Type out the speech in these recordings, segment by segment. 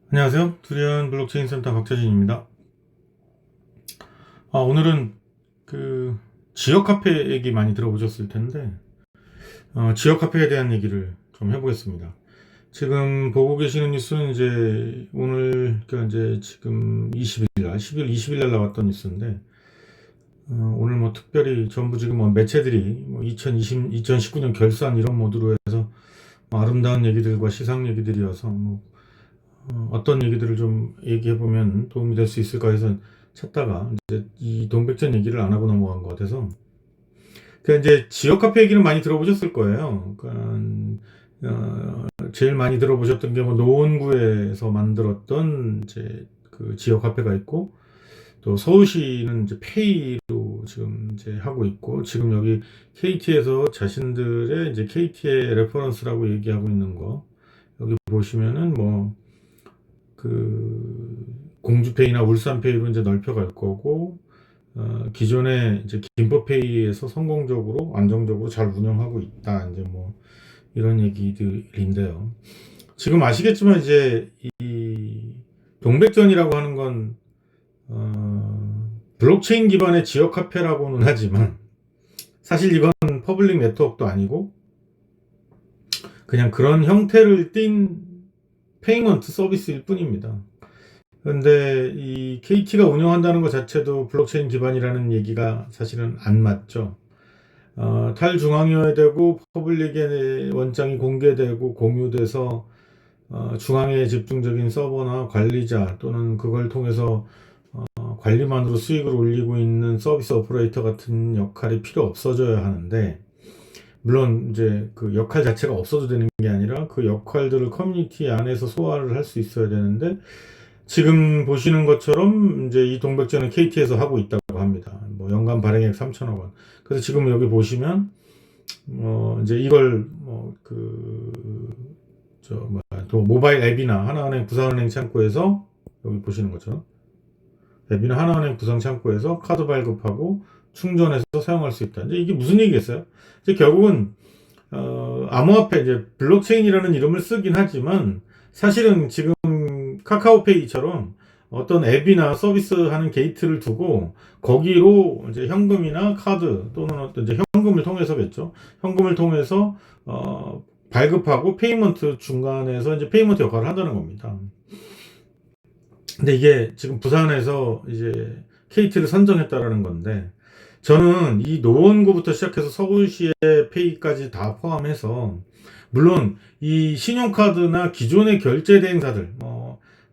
안녕하세요. 두리안 블록체인 센터 박재진입니다. 오늘은 그 지역 카페 얘기 많이 들어보셨을 텐데, 지역 카페에 대한 얘기를 좀 해보겠습니다. 지금 보고 계시는 뉴스는 이제 오늘, 그러니까 이제 지금 20일 날, 10일, 20일 날 나왔던 뉴스인데, 오늘 뭐 특별히 전부 지금 뭐 매체들이 뭐 2019년 결산 이런 모드로 해서 뭐 아름다운 얘기들과 시상 얘기들이어서 뭐 어떤 얘기들을 좀 얘기해 보면 도움이 될 수 있을까 해서 찾다가 이제 이 동백전 얘기를 안 하고 넘어간 것 같아서, 그러니까 이제 지역 카페 얘기는 많이 들어보셨을 거예요. 그러니까 제일 많이 들어보셨던 게 뭐 노원구에서 만들었던 이제 그 지역 카페가 있고, 또 서울시는 이제 페이로 지금 이제 하고 있고, 지금 여기 KT에서 자신들의 이제 KT의 레퍼런스라고 얘기하고 있는 거 여기 보시면은 뭐 그 공주페이나 울산페이로 이제 넓혀갈 거고, 기존에 이제 김포페이에서 성공적으로 안정적으로 잘 운영하고 있다, 이제 뭐 이런 얘기들인데요. 지금 아시겠지만 이제 이 동백전이라고 하는 건 블록체인 기반의 지역 카페라고는 하지만 사실 이건 퍼블릭 네트워크도 아니고 그냥 그런 형태를 띈 페이먼트 서비스일 뿐입니다. 그런데 이 KT가 운영한다는 것 자체도 블록체인 기반이라는 얘기가 사실은 안 맞죠. 탈중앙이어야 되고 퍼블릭의 원장이 공개되고 공유돼서 중앙에 집중적인 서버나 관리자 또는 그걸 통해서 관리만으로 수익을 올리고 있는 서비스 오퍼레이터 같은 역할이 필요 없어져야 하는데, 물론 이제 그 역할 자체가 없어도 되는 게 아니라 그 역할들을 커뮤니티 안에서 소화를 할 수 있어야 되는데, 지금 보시는 것처럼 이제 이 동백전은 KT에서 하고 있다고 합니다. 뭐 연간 발행액 3천억 원. 그래서 지금 여기 보시면 이제 이걸 또 모바일 앱이나 하나은행 부산은행 창구에서, 여기 보시는 것처럼 앱이나 하나은행 부산 창구에서 카드 발급하고 충전해서 사용할 수 있다. 이제 이게 무슨 얘기겠어요? 이제 결국은 암호화폐, 이제 블록체인이라는 이름을 쓰긴 하지만 사실은 지금 카카오페이처럼 어떤 앱이나 서비스 하는 게이트를 두고 거기로 이제 현금이나 카드 또는 어떤 이제 현금을 통해서겠죠. 현금을 통해서 발급하고 페이먼트 중간에서 이제 페이먼트 역할을 한다는 겁니다. 근데 이게 지금 부산에서 이제 KT를 선정했다라는 건데, 저는 이 노원구부터 시작해서 서울시의 페이까지 다 포함해서, 물론 이 신용카드나 기존의 결제 대행사들,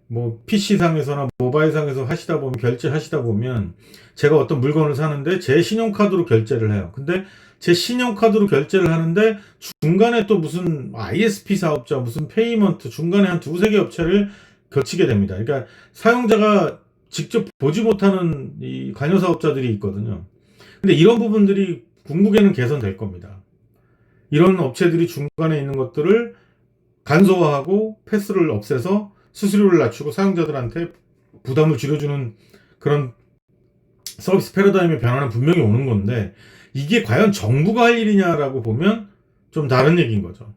뭐 PC상에서나 모바일상에서 하시다 보면, 결제하시다 보면 제가 어떤 물건을 사는데 제 신용카드로 결제를 해요. 근데 제 신용카드로 결제를 하는데 중간에 또 무슨 ISP 사업자, 무슨 페이먼트 중간에 한 두세 개 업체를 거치게 됩니다. 그러니까 사용자가 직접 보지 못하는 이 관여 사업자들이 있거든요. 근데 이런 부분들이 궁극에는 개선될 겁니다. 이런 업체들이 중간에 있는 것들을 간소화하고 패스를 없애서 수수료를 낮추고 사용자들한테 부담을 줄여주는 그런 서비스 패러다임의 변화는 분명히 오는 건데, 이게 과연 정부가 할 일이냐라고 보면 좀 다른 얘기인 거죠.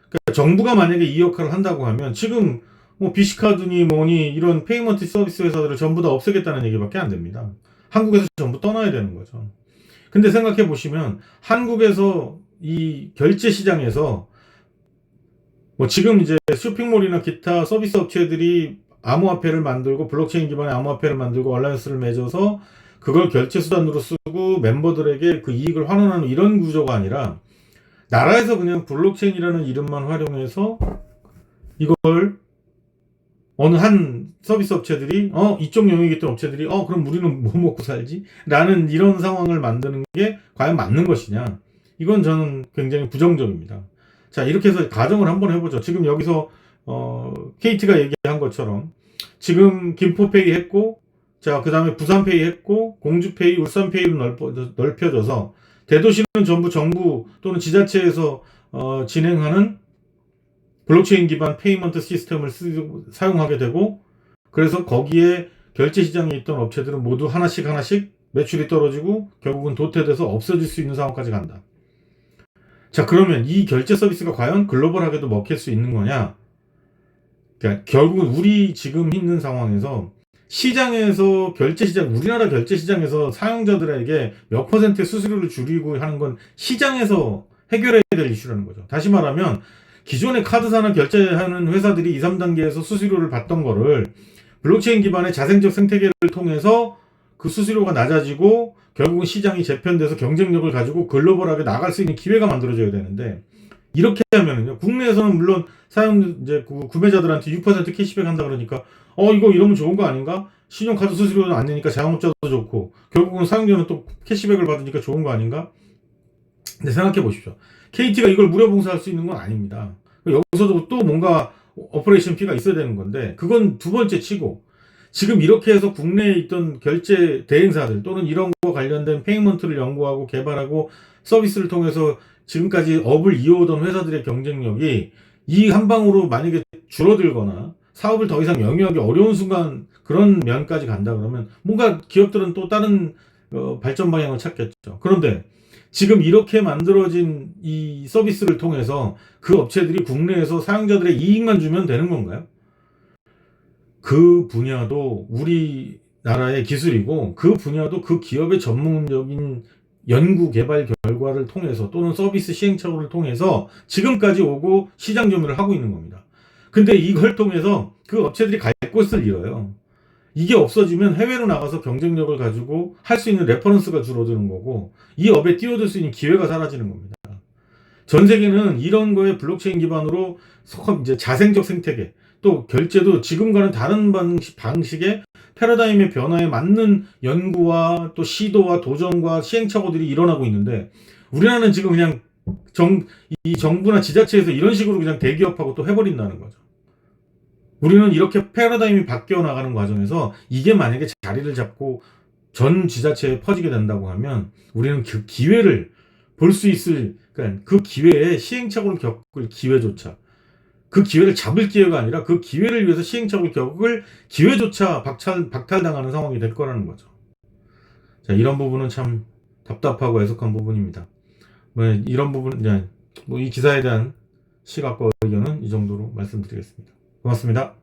그러니까 정부가 만약에 이 역할을 한다고 하면 지금 뭐 비씨카드니 뭐니 이런 페이먼트 서비스 회사들을 전부 다 없애겠다는 얘기밖에 안 됩니다. 한국에서 전부 떠나야 되는 거죠. 근데 생각해 보시면 한국에서 이 결제 시장에서 뭐 지금 이제 쇼핑몰이나 기타 서비스 업체들이 암호화폐를 만들고 블록체인 기반의 암호화폐를 만들고 얼라이언스를 맺어서 그걸 결제 수단으로 쓰고 멤버들에게 그 이익을 환원하는 이런 구조가 아니라, 나라에서 그냥 블록체인이라는 이름만 활용해서 이걸 어느 한 서비스 업체들이 이쪽 영역에 있던 업체들이 그럼 우리는 뭐 먹고 살지? 라는 이런 상황을 만드는 게 과연 맞는 것이냐? 이건 저는 굉장히 부정적입니다. 자, 이렇게 해서 가정을 한번 해보죠. 지금 여기서 KT가 얘기한 것처럼 지금 김포페이 했고, 자, 그 다음에 부산페이 했고, 공주페이, 울산페이로 넓혀져서 대도시는 전부 정부 또는 지자체에서 진행하는 블록체인 기반 페이먼트 시스템을 사용하게 되고, 그래서 거기에 결제 시장에 있던 업체들은 모두 하나씩 하나씩 매출이 떨어지고 결국은 도태돼서 없어질 수 있는 상황까지 간다. 자, 그러면 이 결제 서비스가 과연 글로벌하게도 먹힐 수 있는 거냐? 그러니까 결국은 우리 지금 있는 상황에서 시장에서 결제 시장, 우리나라 결제 시장에서 사용자들에게 몇 퍼센트의 수수료를 줄이고 하는 건 시장에서 해결해야 될 이슈라는 거죠. 다시 말하면 기존의 카드사나 결제하는 회사들이 2, 3단계에서 수수료를 받던 거를 블록체인 기반의 자생적 생태계를 통해서 그 수수료가 낮아지고 결국은 시장이 재편돼서 경쟁력을 가지고 글로벌하게 나갈 수 있는 기회가 만들어져야 되는데, 이렇게 하면은요, 국내에서는 물론 이제 구매자들한테 6% 캐시백 한다 그러니까 이거 이러면 좋은 거 아닌가? 신용카드 수수료는 안 내니까 자영업자도 좋고 결국은 사용자는 또 캐시백을 받으니까 좋은 거 아닌가? 근데 생각해 보십시오. KT가 이걸 무료 봉사할 수 있는 건 아닙니다. 여기서도 또 뭔가 오퍼레이션 피가 있어야 되는 건데, 그건 두 번째 치고, 지금 이렇게 해서 국내에 있던 결제 대행사들 또는 이런 거 관련된 페이먼트를 연구하고 개발하고 서비스를 통해서 지금까지 업을 이어오던 회사들의 경쟁력이 이 한 방으로 만약에 줄어들거나 사업을 더 이상 영위하기 어려운 순간, 그런 면까지 간다 그러면 뭔가 기업들은 또 다른 발전 방향을 찾겠죠. 그런데 지금 이렇게 만들어진 이 서비스를 통해서 그 업체들이 국내에서 사용자들의 이익만 주면 되는 건가요? 그 분야도 우리나라의 기술이고, 그 분야도 그 기업의 전문적인 연구 개발 결과를 통해서 또는 서비스 시행착오를 통해서 지금까지 오고 시장 점유를 하고 있는 겁니다. 근데 이걸 통해서 그 업체들이 갈 곳을 잃어요. 이게 없어지면 해외로 나가서 경쟁력을 가지고 할 수 있는 레퍼런스가 줄어드는 거고, 이 업에 뛰어들 수 있는 기회가 사라지는 겁니다. 전 세계는 이런 거에 블록체인 기반으로 이제 자생적 생태계, 또 결제도 지금과는 다른 방식의 패러다임의 변화에 맞는 연구와 또 시도와 도전과 시행착오들이 일어나고 있는데, 우리나라는 지금 그냥 이 정부나 지자체에서 이런 식으로 그냥 대기업하고 또 해버린다는 거죠. 우리는 이렇게 패러다임이 바뀌어 나가는 과정에서 이게 만약에 자리를 잡고 전 지자체에 퍼지게 된다고 하면 우리는 그 기회를 볼 수 있을, 그러니까 그 기회에 시행착오를 겪을 기회조차, 그 기회를 잡을 기회가 아니라 그 기회를 위해서 시행착오를 겪을 기회조차 박탈당하는 상황이 될 거라는 거죠. 자, 이런 부분은 참 답답하고 애석한 부분입니다. 이런 부분, 이 기사에 대한 시각과 의견은 이 정도로 말씀드리겠습니다. 고맙습니다.